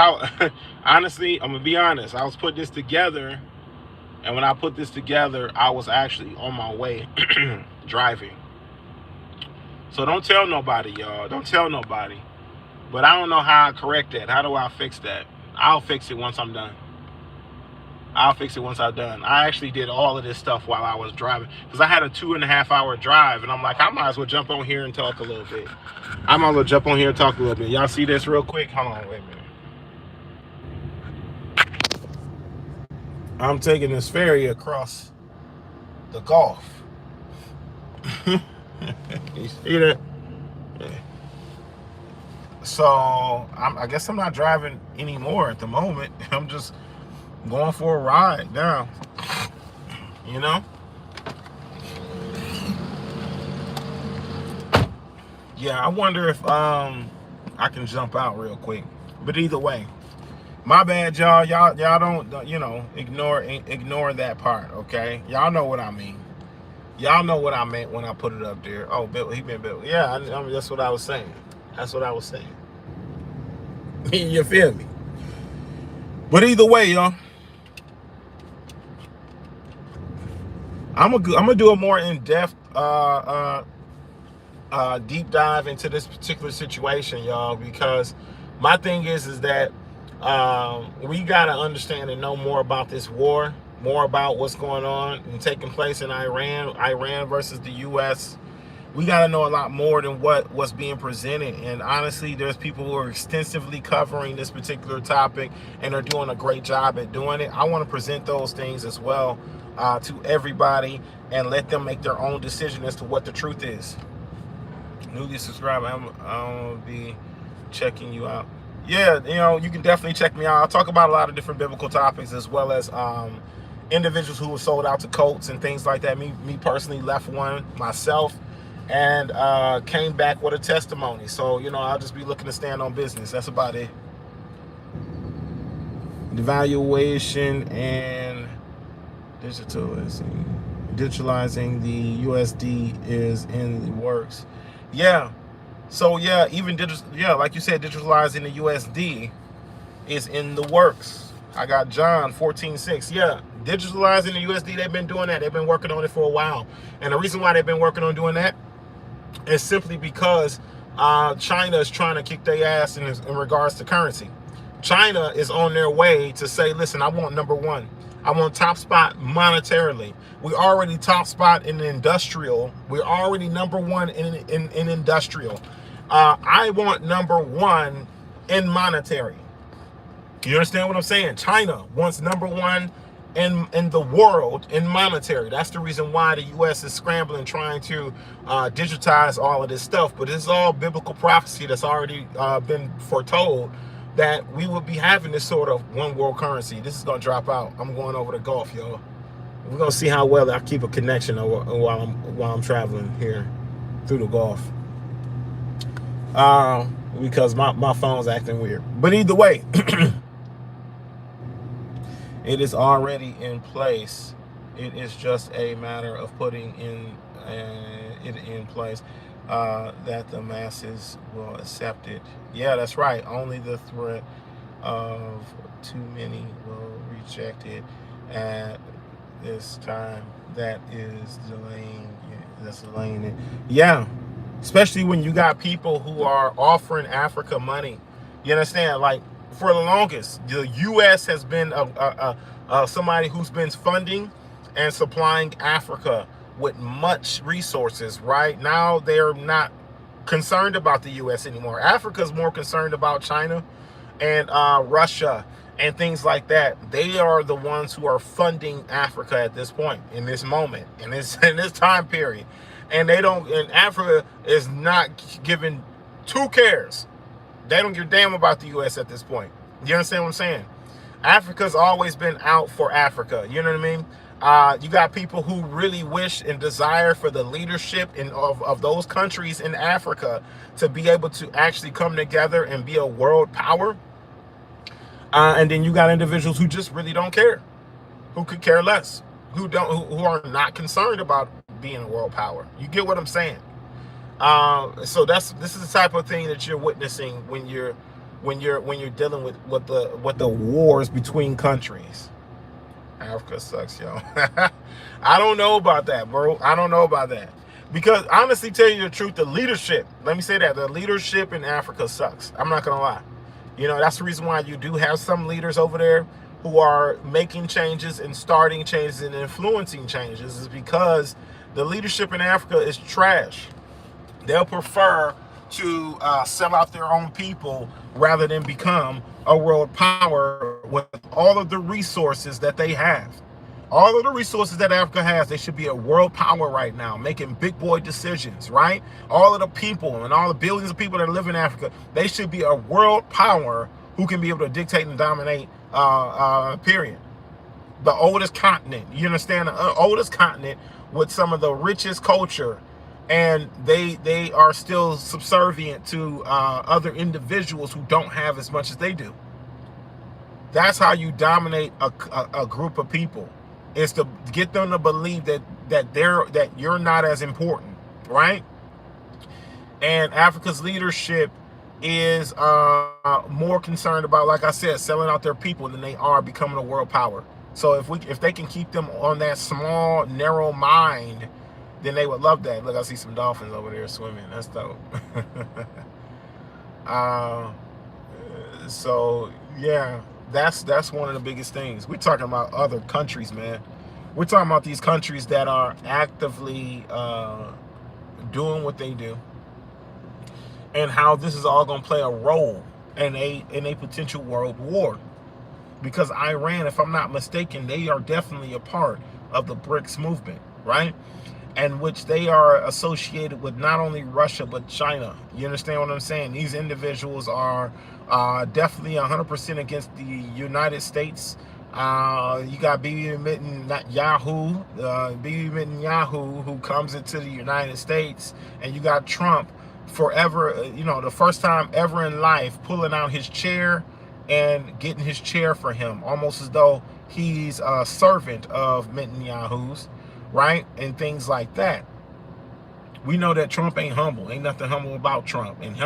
honestly, I'm going to be honest. I was putting this together, and when I put this together, I was actually on my way driving. So don't tell nobody, y'all. Don't tell nobody. But I don't know how I correct that. How do I fix that? I'll fix it once I'm done. I'll fix it once I'm done. I actually did all of this stuff while I was driving, because I had a 2.5 hour drive, and I'm like, I might as well jump on here and talk a little bit. Y'all see this real quick? Hold on, wait a minute. I'm taking this ferry across the Gulf. You see that? So I guess I'm not driving anymore at the moment. I'm just going for a ride now. You know? Yeah, I wonder if I can jump out real quick. But either way, my bad, y'all. Y'all don't ignore that part, okay? Y'all know what I mean. Y'all know what I meant when I put it up there. Oh, Bill, he been Bill. Yeah, I mean, that's what I was saying. You feel me? But either way, y'all, I'm gonna do a more in-depth deep dive into this particular situation, y'all, because my thing is that we gotta understand and know more about this war, more about what's going on and taking place in Iran versus the U.S. We got to know a lot more than what's being presented. And honestly, there's people who are extensively covering this particular topic and are doing a great job at doing it. I want to present those things as well to everybody and let them make their own decision as to what the truth is. Newly subscribed, I'll be checking you out. Yeah, you can definitely check me out. I'll talk about a lot of different biblical topics, as well as individuals who were sold out to cults and things like that. Me personally left one myself, and came back with a testimony. So, I'll just be looking to stand on business. That's about it. Devaluation and digitalizing the USD is in the works. Yeah. So, yeah, even like you said, digitalizing the USD is in the works. I got John 14:6. Yeah, digitalizing the USD, they've been doing that. They've been working on it for a while. And the reason why they've been working on doing that is simply because China is trying to kick their ass in regards to currency. China is on their way to say, listen, I want number one. I want top spot monetarily. We already top spot in industrial. We're already number one in industrial. I want number one in monetary. You understand what I'm saying? China wants number one in the world in monetary. That's the reason why the U.S. is scrambling, trying to digitize all of this stuff. But it's all biblical prophecy that's already been foretold, that we will be having this sort of one world currency. This is going to drop out. I'm going over the Gulf, y'all. We're going to see how well I keep a connection while I'm traveling here through the Gulf. Because my phone's acting weird. But either way, it is already in place. It is just a matter of putting it in place that the masses will accept it. Yeah, that's right. Only the threat of too many will reject it at this time. That is delaying it. Yeah, especially when you got people who are offering Africa money. You understand? Like, for the longest. The U.S. has been somebody who's been funding and supplying Africa with much resources. Right now, they're not concerned about the U.S. anymore. Africa's more concerned about China and Russia and things like that. They are the ones who are funding Africa at this point, in this moment, in this in this time period. And they don't. And Africa is not giving two cares. They don't give a damn about the U.S. at this point. You understand what I'm saying? Africa's always been out for Africa. You know what I mean? You got people who really wish and desire for the leadership of those countries in Africa to be able to actually come together and be a world power. And then you got individuals who just really don't care, who could care less, who are not concerned about being a world power. You get what I'm saying? So this is the type of thing that you're witnessing when you're dealing with what the wars between countries. Africa sucks, yo. I don't know about that, bro. I don't know about that. Because honestly, tell you the truth, the leadership, let me say that, the leadership in Africa sucks. I'm not going to lie. You know, that's the reason why you do have some leaders over there who are making changes and starting changes and influencing changes, is because the leadership in Africa is trash. They'll prefer to sell out their own people rather than become a world power with all of the resources that they have. All of the resources that Africa has, they should be a world power right now, making big boy decisions, right? All of the people and all the billions of people that live in Africa, they should be a world power who can be able to dictate and dominate, period. The oldest continent, you understand? The oldest continent with some of the richest culture, and they are still subservient to other individuals who don't have as much as they do. That's how you dominate a group of people, is to get them to believe that you're not as important, right? And Africa's leadership is more concerned about, like I said, selling out their people than they are becoming a world power. So if they can keep them on that small, narrow mind, then they would love that. Look, I see some dolphins over there swimming. That's dope. So yeah, that's one of the biggest things. We're talking about other countries, man. We're talking about these countries that are actively doing what they do, and how this is all going to play a role in a potential world war. Because Iran, if I'm not mistaken, they are definitely a part of the BRICS movement, right? And which they are associated with not only Russia, but China. You understand what I'm saying? These individuals are definitely 100% against the United States. You got Bibi Netanyahu, who comes into the United States, and you got Trump forever, the first time ever in life, pulling out his chair and getting his chair for him, almost as though he's a servant of Netanyahu's, right? And things like that. We know that Trump ain't humble. Ain't nothing humble about Trump. And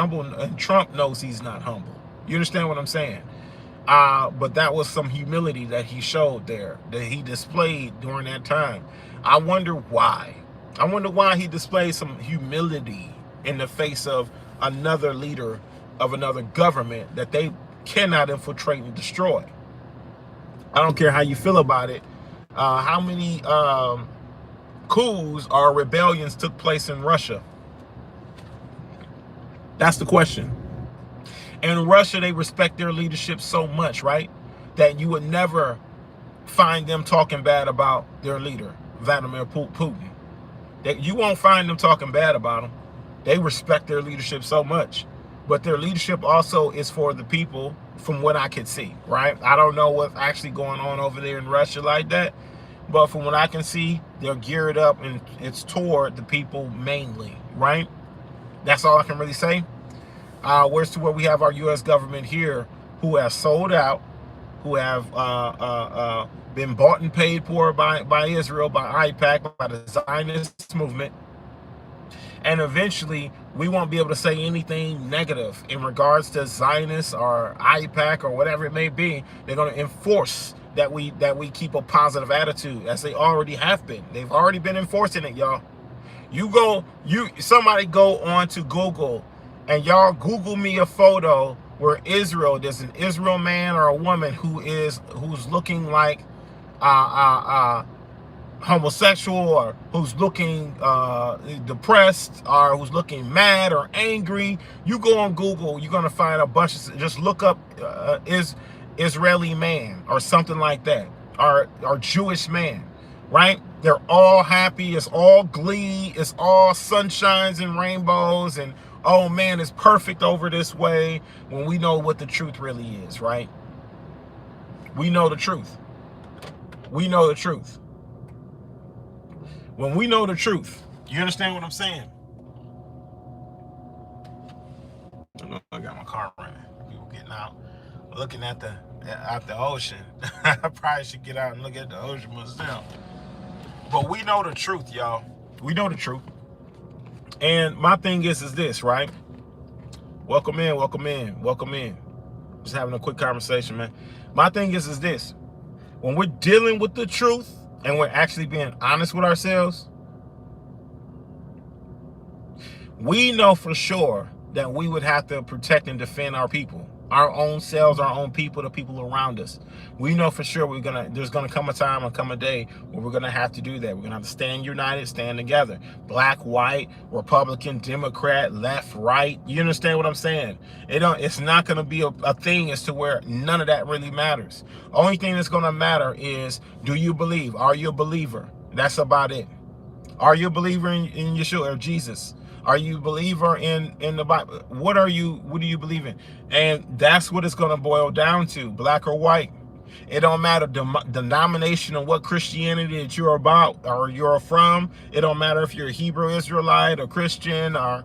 Trump knows he's not humble. You understand what I'm saying? But that was some humility that he showed there, that he displayed during that time. I wonder why. I wonder why he displayed some humility in the face of another leader of another government that they cannot infiltrate and destroy. I don't care how you feel about it. How many coups or rebellions took place in Russia? That's the question. In Russia, they respect their leadership so much, right, that you would never find them talking bad about their leader, Vladimir Putin. That you won't find them talking bad about him. They respect their leadership so much. But their leadership also is for the people, from what I could see, right? I don't know what's actually going on over there in Russia like that. But from what I can see, they're geared up and it's toward the people mainly, right? That's all I can really say. Whereas to where we have our U.S. government here, who has sold out, who have been bought and paid for by Israel, by AIPAC, by the Zionist movement. And eventually, we won't be able to say anything negative in regards to Zionists or AIPAC or whatever it may be. They're going to enforce that we keep a positive attitude, as they already have been. They've already been enforcing it, y'all. Somebody go on to Google, and y'all Google me a photo where Israel, there's an Israel man or a woman who's looking like uh, uh, uh, homosexual, or who's looking depressed, or who's looking mad or angry. You go on Google, you're gonna find a bunch of, just look up Israeli man or something like that, or Jewish man, right? They're all happy, it's all glee, it's all sunshines and rainbows, and oh man, it's perfect over this way, when we know what the truth really is, right? We know the truth. We know the truth. When we know the truth, you understand what I'm saying? I got my car running. People getting out, looking at the ocean. I probably should get out and look at the ocean myself. But we know the truth, y'all. We know the truth. And my thing is this, right? Welcome in, welcome in, welcome in. Just having a quick conversation, man. My thing is this. When we're dealing with the truth and we're actually being honest with ourselves, we know for sure that we would have to protect and defend our people, our own selves, our own people, the people around us. We know for sure there's gonna come a time, come a day where we're gonna have to do that. We're gonna have to stand united, stand together. Black, white, Republican, Democrat, left, right. You understand what I'm saying? It's not gonna be a thing as to where none of that really matters. Only thing that's gonna matter is, do you believe? Are you a believer? That's about it. Are you a believer in Yeshua or Jesus? Are you a believer in the Bible? What do you believe in? And that's what it's going to boil down to, black or white. It don't matter the denomination of what Christianity that you're about or you're from. It don't matter if you're a Hebrew Israelite or Christian or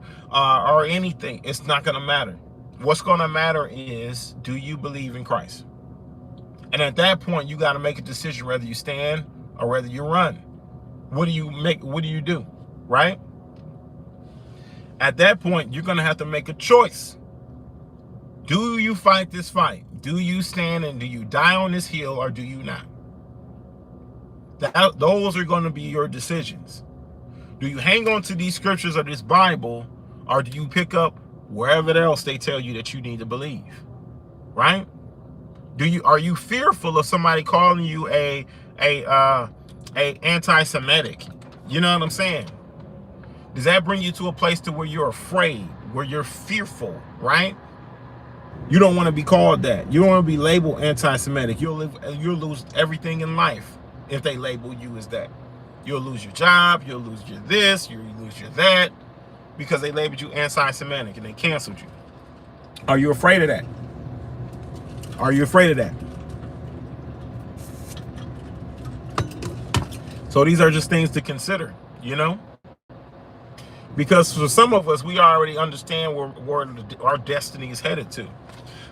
anything. It's not going to matter. What's going to matter is, do you believe in Christ? And at that point, you got to make a decision whether you stand or whether you run. What do you do? Right? At that point, you're going to have to make a choice. Do you fight this fight? Do you stand and do you die on this hill, or do you not? Those are going to be your decisions. Do you hang on to these scriptures or this Bible, or do you pick up wherever else they tell you that you need to believe? Right? Are you fearful of somebody calling you a anti-Semitic? You know what I'm saying? Does that bring you to a place to where you're afraid, where you're fearful, right? You don't want to be called that. You don't want to be labeled anti-Semitic. You'll lose everything in life if they label you as that. You'll lose your job, you'll lose your this, you'll lose your that, because they labeled you anti-Semitic and they canceled you. Are you afraid of that? Are you afraid of that? So these are just things to consider, you know? Because for some of us, we already understand where our destiny is headed to.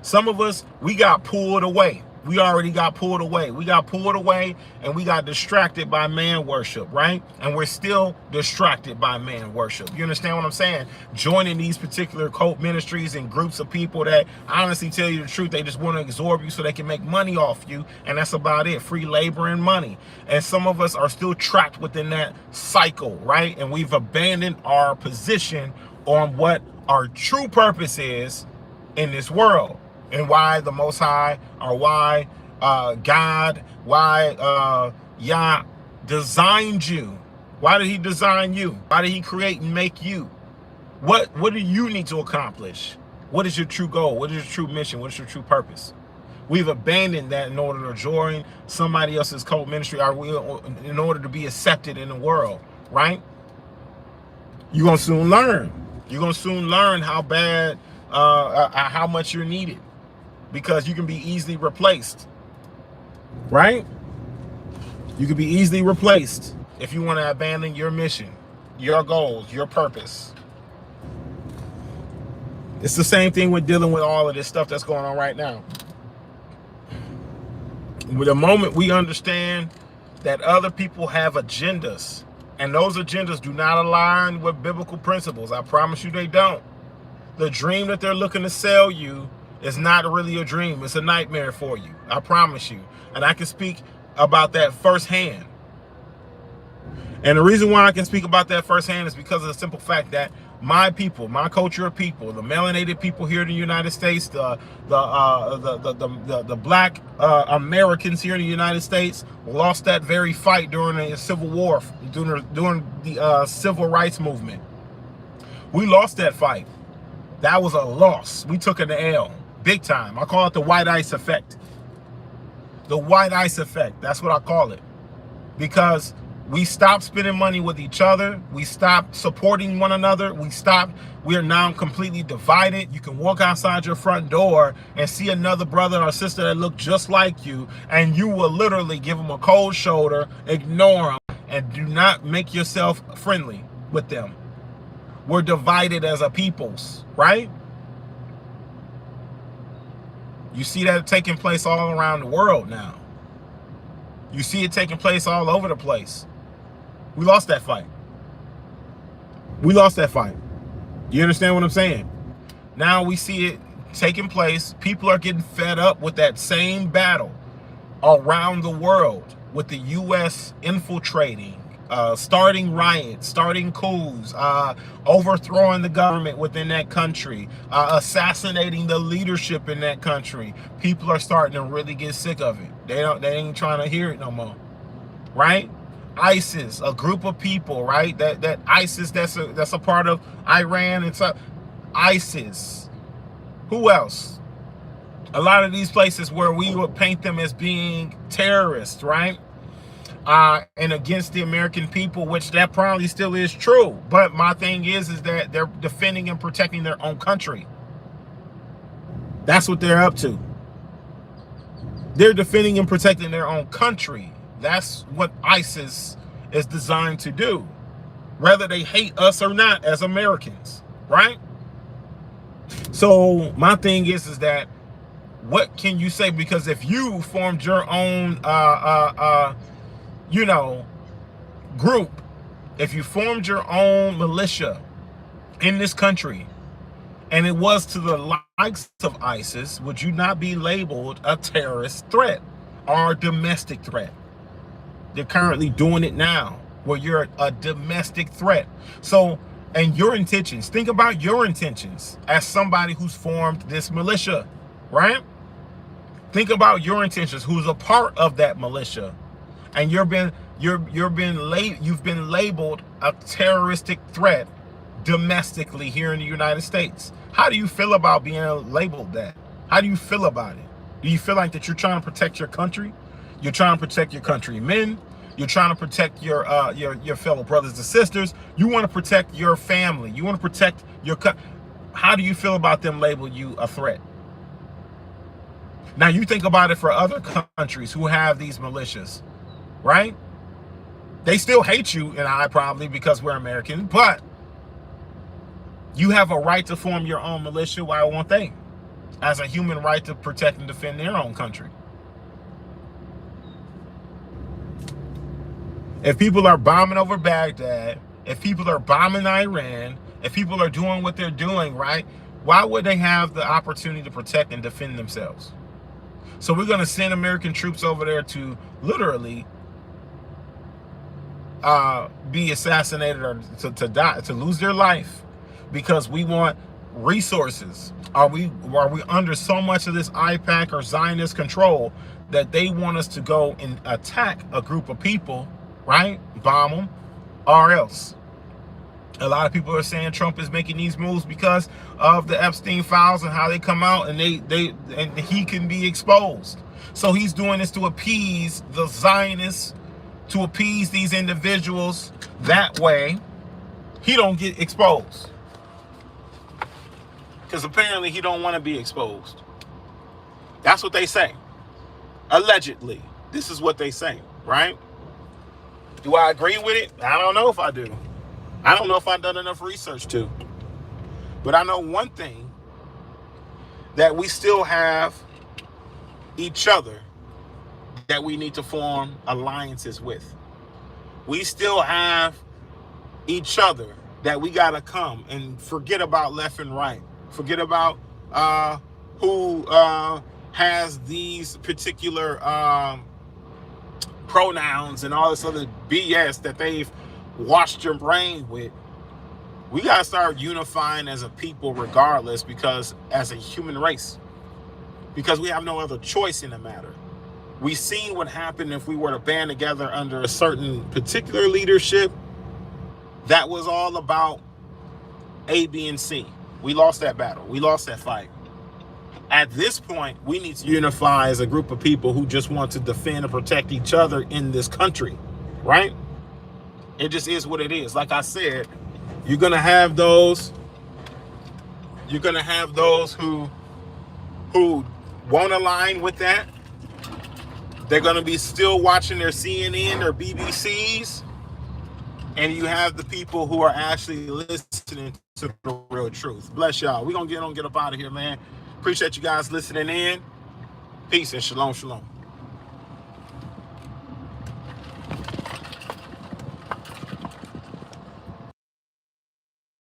Some of us, we got pulled away. We already got pulled away. We got pulled away and we got distracted by man worship, right? And we're still distracted by man worship. You understand what I'm saying? Joining these particular cult ministries and groups of people that honestly tell you the truth, they just want to absorb you so they can make money off you. And that's about it. Free labor and money. And some of us are still trapped within that cycle, right? And we've abandoned our position on what our true purpose is in this world. And why the Most High, or why God, why Yah designed you. Why did he design you? Why did he create and make you? What do you need to accomplish? What is your true goal? What is your true mission? What is your true purpose? We've abandoned that in order to join somebody else's cult ministry, or in order to be accepted in the world, right? You're going to soon learn. You're going to soon learn how bad, how much you're needed. Because you can be easily replaced, right? You can be easily replaced if you want to abandon your mission, your goals, your purpose. It's the same thing with dealing with all of this stuff that's going on right now. With the moment we understand that other people have agendas, and those agendas do not align with biblical principles, I promise you they don't. The dream that they're looking to sell you is not really a dream. It's a nightmare for you. I promise you. And I can speak about that firsthand. And the reason why I can speak about that firsthand is because of the simple fact that my people, my culture of people, the melanated people here in the United States, the black Americans here in the United States lost that very fight during the Civil War, during the Civil Rights Movement. We lost that fight. That was a loss. We took an L, big time. I call it the white ice effect. The white ice effect. That's what I call it. Because we stopped spending money with each other. We stopped supporting one another. We are now completely divided. You can walk outside your front door and see another brother or sister that look just like you, and you will literally give them a cold shoulder, ignore them, and do not make yourself friendly with them. We're divided as a peoples, right? You see that taking place all around the world now. You see it taking place all over the place. We lost that fight. We lost that fight. You understand what I'm saying? Now we see it taking place. People are getting fed up with that same battle around the world, with the U.S. infiltrating, starting riots, starting coups, overthrowing the government within that country, assassinating the leadership in that country. People are starting to really get sick of it. They ain't trying to hear it no more, right? ISIS, a group of people, right? That ISIS, that's a part of Iran and stuff. ISIS. Who else? A lot of these places where we would paint them as being terrorists, right? And against the American people, which that probably still is true. But my thing is that they're defending and protecting their own country. That's what they're up to. They're defending and protecting their own country. That's what ISIS is designed to do, whether they hate us or not as Americans, right? So my thing is that what can you say? Because if you formed your own, group, if you formed your own militia in this country, and it was to the likes of ISIS, would you not be labeled a terrorist threat or a domestic threat? They're currently doing it now, where you're a domestic threat. So, and your intentions, think about your intentions as somebody who's formed this militia, right? Think about your intentions, who's a part of that militia, and you've been labeled a terroristic threat domestically here in the United States. How do you feel about being labeled that? How do you feel about it? Do you feel like that you're trying to protect your country? You're trying to protect your countrymen. You're trying to protect your fellow brothers and sisters. You want to protect your family. You want to protect your how do you feel about them labeling you a threat? Now you think about it for other countries who have these militias, right? They still hate you and I probably because we're American, but you have a right to form your own militia. Why won't they? As a human right to protect and defend their own country. If people are bombing over Baghdad, if people are bombing Iran, if people are doing what they're doing, right? Why would they have the opportunity to protect and defend themselves? So we're going to send American troops over there to literally be assassinated or to die, to lose their life because we want resources. Are we under so much of this AIPAC or Zionist control that they want us to go and attack a group of people, right? Bomb them, or else. A lot of people are saying Trump is making these moves because of the Epstein files and how they come out, and and he can be exposed. So he's doing this to appease the Zionists, to appease these individuals. That way, he don't get exposed. Because apparently he don't want to be exposed. That's what they say. Allegedly. This is what they say, right? Do I agree with it? I don't know if I do. I don't know if I've done enough research to. But I know one thing, that we still have each other that we need to form alliances with. We still have each other that we got to come and forget about left and right. Forget about who has these particular pronouns and all this other BS that they've washed your brain with. We got to start unifying as a people regardless, because as a human race, because we have no other choice in the matter. We seen what happened if we were to band together under a certain particular leadership that was all about A, B, and C. We lost that battle. We lost that fight. At this point, we need to unify as a group of people who just want to defend and protect each other in this country, right? It just is what it is. Like I said, you're gonna have those who won't align with that. They're gonna be still watching their CNN or BBCs, and you have the people who are actually listening to the real truth. Bless y'all. We're gonna get up out of here, man. Appreciate you guys listening in. Peace and shalom, shalom.